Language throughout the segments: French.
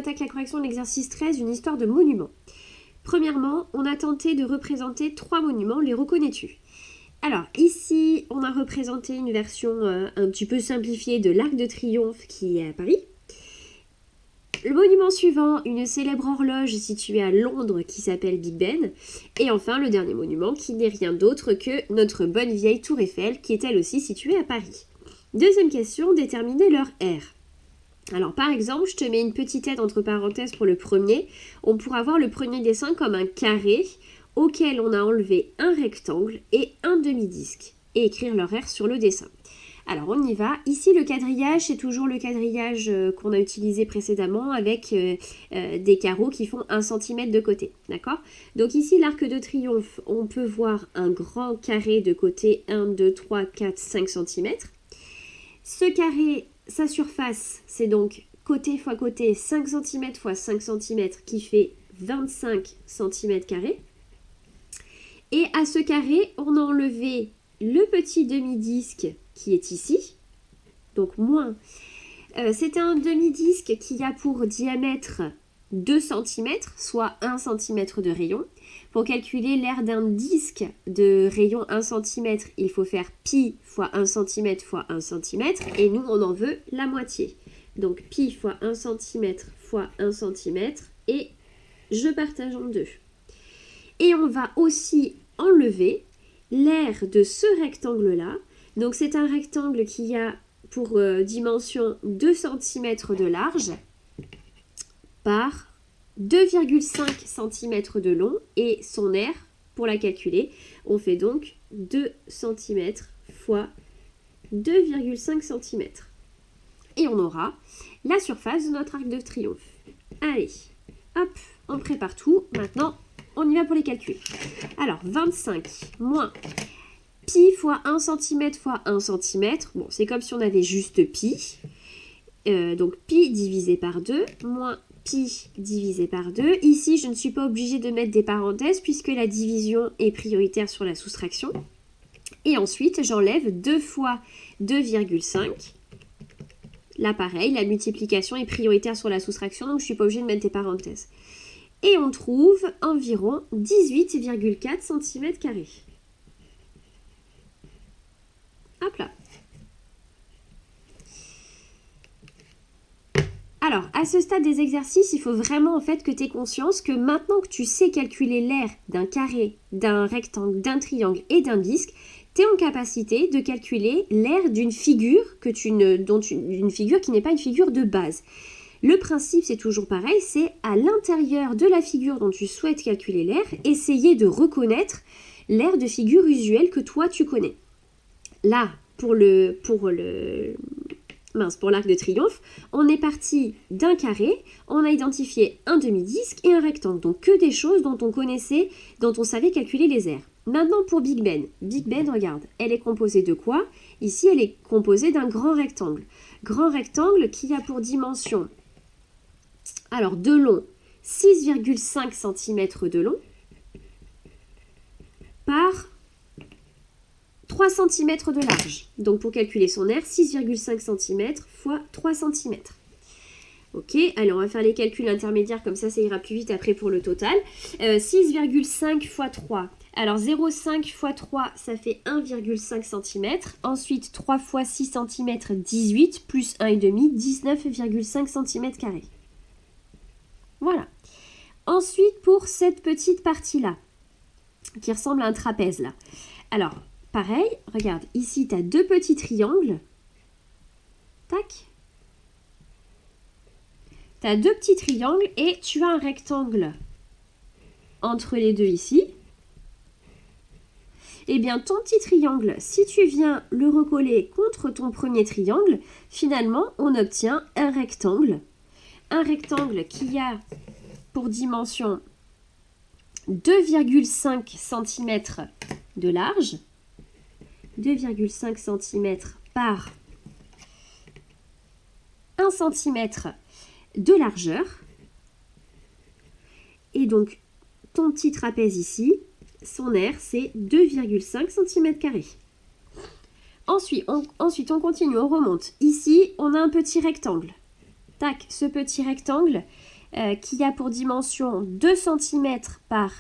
attaque la correction de l'exercice 13, une histoire de monuments. Premièrement, on a tenté de représenter 3 monuments, les reconnais-tu? Alors ici, on a représenté une version un petit peu simplifiée de l'Arc de Triomphe qui est à Paris. Le monument suivant, une célèbre horloge située à Londres qui s'appelle Big Ben. Et enfin, le dernier monument qui n'est rien d'autre que notre bonne vieille Tour Eiffel qui est elle aussi située à Paris. Deuxième question, déterminer leur aire. Alors par exemple, je te mets une petite aide entre parenthèses pour le premier. On pourra voir le premier dessin comme un carré auquel on a enlevé un rectangle et un demi-disque et écrire leur aire sur le dessin. Alors on y va. Ici le quadrillage, c'est toujours le quadrillage qu'on a utilisé précédemment avec des carreaux qui font 1 cm de côté. D'accord? Donc ici l'Arc de Triomphe, on peut voir un grand carré de côté 1, 2, 3, 4, 5 cm. Ce carré, sa surface, c'est donc côté fois côté 5 cm fois 5 cm qui fait 25 cm². Et à ce carré, on a enlevé le petit demi-disque qui est ici, donc moins. C'est un demi-disque qui a pour diamètre 2 cm, soit 1 cm de rayon. Pour calculer l'aire d'un disque de rayon 1 cm, il faut faire pi fois 1 cm fois 1 cm, et nous, on en veut la moitié. Donc pi fois 1 cm fois 1 cm, et je partage en 2. Et on va aussi enlever l'aire de ce rectangle-là. Donc c'est un rectangle qui a pour dimension 2 cm de large par 2,5 cm de long et son aire, pour la calculer, on fait donc 2 cm fois 2,5 cm. Et on aura la surface de notre arc de triomphe. Allez, hop, on prépare tout. Maintenant, on y va pour les calculs. Alors, 25 moins pi fois 1 cm fois 1 cm. Bon, c'est comme si on avait juste pi. Donc, pi divisé par 2 moins pi divisé par 2. Ici, je ne suis pas obligée de mettre des parenthèses puisque la division est prioritaire sur la soustraction. Et ensuite, j'enlève 2 fois 2,5. Là, pareil, la multiplication est prioritaire sur la soustraction, donc je ne suis pas obligée de mettre des parenthèses. Et on trouve environ 18,4 cm². Hop là. Alors, à ce stade des exercices, il faut vraiment en fait que tu aies conscience que maintenant que tu sais calculer l'aire d'un carré, d'un rectangle, d'un triangle et d'un disque, tu es en capacité de calculer l'aire d'une figure, une figure qui n'est pas une figure de base. Le principe, c'est toujours pareil, c'est à l'intérieur de la figure dont tu souhaites calculer l'aire, essayer de reconnaître l'aire de figure usuelle que toi tu connais. Là, pour l'arc de triomphe, on est parti d'un carré, on a identifié un demi-disque et un rectangle. Donc que des choses dont on connaissait, dont on savait calculer les aires. Maintenant pour Big Ben. Big Ben, regarde, elle est composée de quoi? Ici, elle est composée d'un grand rectangle. Grand rectangle qui a pour dimension, alors de long, 6,5 cm de long par 3 cm de large. Donc pour calculer son aire, 6,5 cm fois 3 cm. Ok, allez, on va faire les calculs intermédiaires, comme ça ira plus vite après pour le total. 6,5 fois 3. Alors 0,5 fois 3, ça fait 1,5 cm. Ensuite, 3 fois 6 cm, 18, plus 1,5, 19,5 cm². Voilà. Ensuite, pour cette petite partie-là, qui ressemble à un trapèze là. Alors, pareil, regarde, ici, tu as 2 petits triangles. Tac. Tu as 2 petits triangles et tu as un rectangle entre les deux ici. Eh bien, ton petit triangle, si tu viens le recoller contre ton premier triangle, finalement, on obtient un rectangle. Un rectangle qui a pour dimension 2,5 cm de large, 2,5 cm par 1 cm de largeur. Et donc, ton petit trapèze ici, son aire, c'est 2,5 cm². Ensuite, on continue, on remonte. Ici, on a un petit rectangle. Tac, ce petit rectangle, qui a pour dimension 2 cm par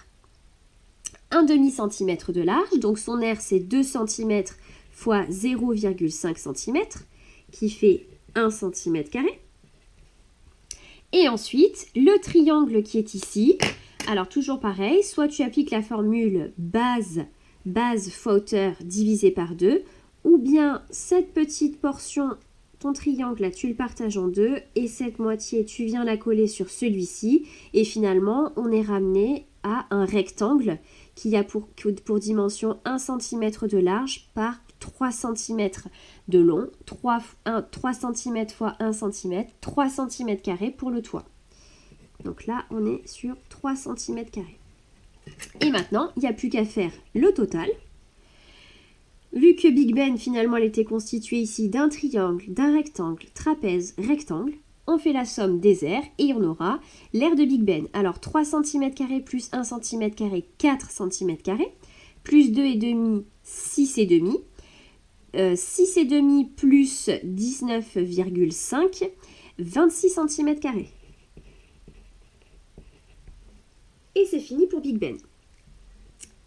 1 demi-cm de large. Donc son aire, c'est 2 cm fois 0,5 cm, qui fait 1 cm². Et ensuite, le triangle qui est ici, alors toujours pareil, soit tu appliques la formule base fois hauteur divisé par 2, ou bien cette petite portion, ton triangle là, tu le partages en deux, et cette moitié, tu viens la coller sur celui-ci, et finalement, on est ramené à un rectangle qui a pour dimension 1 cm de large par 3 cm de long, 3 cm fois 1 cm, 3 cm² pour le toit. Donc là, on est sur 3 cm². Et maintenant, il n'y a plus qu'à faire le total. Vu que Big Ben, finalement, elle était constituée ici d'un triangle, d'un rectangle, trapèze, rectangle, on fait la somme des aires et on aura l'aire de Big Ben. Alors 3 cm² plus 1 cm², 4 cm², plus 2,5, 6,5. 6,5 plus 19,5, 26 cm². Et c'est fini pour Big Ben.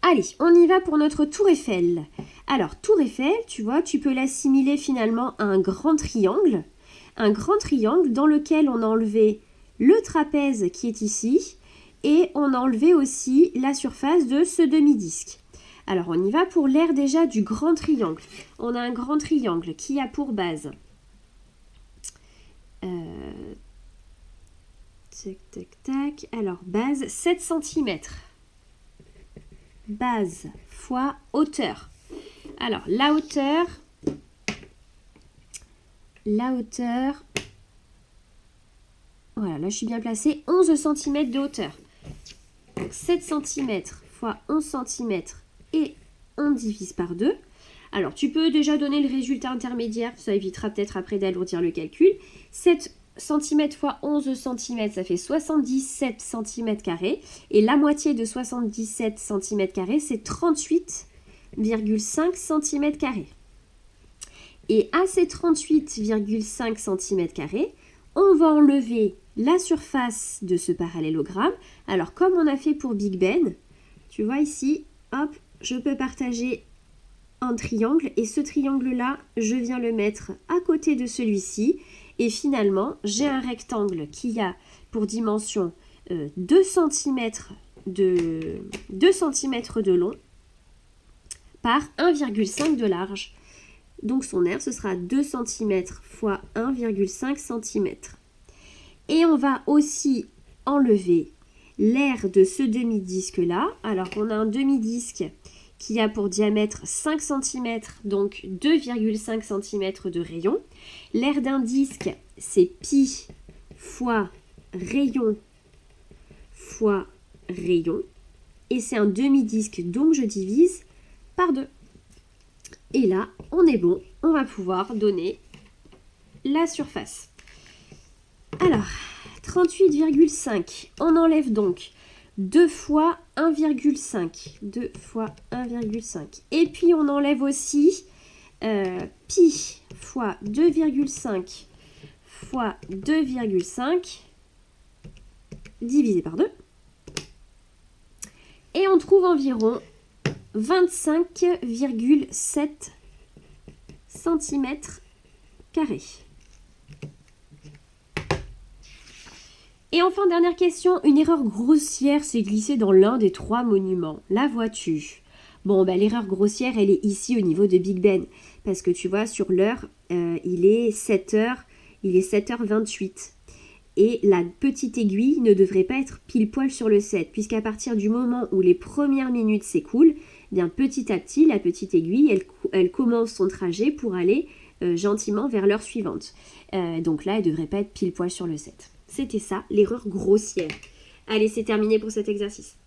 Allez, on y va pour notre tour Eiffel. Alors, tour Eiffel, tu vois, tu peux l'assimiler finalement à un grand triangle dans lequel on a enlevé le trapèze qui est ici et on a enlevé aussi la surface de ce demi-disque. Alors, on y va pour l'aire déjà du grand triangle. On a un grand triangle qui a pour base... tac, tac, tac. Alors, base 7 cm. Base fois hauteur. Alors, la hauteur... Voilà, là, je suis bien placée. 11 cm de hauteur. Donc, 7 cm fois 11 cm... et on divise par 2. Alors, tu peux déjà donner le résultat intermédiaire, ça évitera peut-être après d'alourdir le calcul. 7 cm fois 11 cm, ça fait 77 cm². Et la moitié de 77 cm², c'est 38,5 cm². Et à ces 38,5 cm², on va enlever la surface de ce parallélogramme. Alors, comme on a fait pour Big Ben, tu vois ici, hop, je peux partager un triangle et ce triangle-là, je viens le mettre à côté de celui-ci et finalement, j'ai un rectangle qui a pour dimension 2 cm de long par 1,5 de large. Donc son aire, ce sera 2 cm fois 1,5 cm. Et on va aussi enlever l'aire de ce demi-disque-là. Alors, on a un demi-disque qui a pour diamètre 5 cm, donc 2,5 cm de rayon. L'aire d'un disque, c'est pi fois rayon fois rayon. Et c'est un demi-disque, donc je divise par 2. Et là, on est bon, on va pouvoir donner la surface. Alors, 38,5, on enlève donc 2 fois 1,5. 2 fois 1,5. Et puis, on enlève aussi pi fois 2,5 fois 2,5 divisé par 2. Et on trouve environ 25,7 cm². Et enfin, dernière question, une erreur grossière s'est glissée dans l'un des 3 monuments. La vois-tu? Bon, l'erreur grossière, elle est ici au niveau de Big Ben. Parce que tu vois, sur l'heure, il est 7h28. Et la petite aiguille ne devrait pas être pile poil sur le 7. Puisqu'à partir du moment où les premières minutes s'écoulent, bien petit à petit, la petite aiguille, elle commence son trajet pour aller gentiment vers l'heure suivante. Donc là, elle ne devrait pas être pile poil sur le 7. C'était ça, l'erreur grossière. Allez, c'est terminé pour cet exercice.